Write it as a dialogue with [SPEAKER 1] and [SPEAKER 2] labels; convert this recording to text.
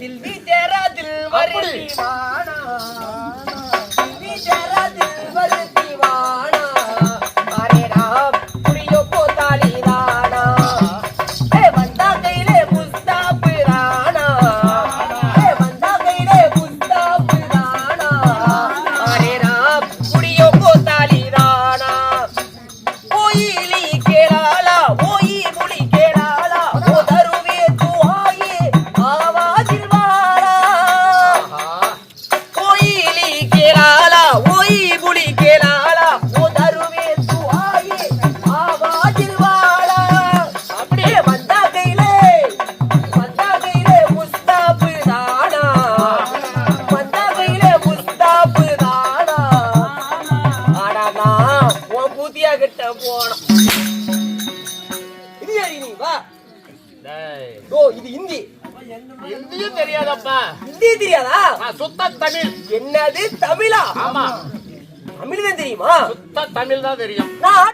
[SPEAKER 1] दिल्ली तेरा दिलवर दीवाना दिल्ली तेरा दिलवर दीवाना अरे राम कुड़ियों को ताली राना ए बंदा गईले मुस्ताफ राना ए बंदा गईले मुस्ताफ राना अरे राम कुड़ियों को ताली राना ओईली के लाला ओई मुड़ी के लाला ओ दरुवे दुआए आवाज वाला ओईली के लाला ओई मुड़ी के लाला ओ दरुवे दुआए आवाज वाला அப்படியே வந்தா கையிலே முஸ்தாப் தானா வந்தா கையிலே முஸ்தாப் தானா ஆனா நான் உன் பூத்தியா கிட்ட போனோம் இது யாரி நீ வா ஓ இது ஹிந்தி
[SPEAKER 2] ஹிந்தியும் தெரியாதப்பா.
[SPEAKER 1] ஹிந்தி தெரியாதா
[SPEAKER 2] சுத்த தமிழ்.
[SPEAKER 1] என்னது தமிழா
[SPEAKER 2] ஆமா,
[SPEAKER 1] தமிழ் தான் தெரியுமா
[SPEAKER 2] சுத்த தமிழ் தான் தெரியும்.
[SPEAKER 1] நான்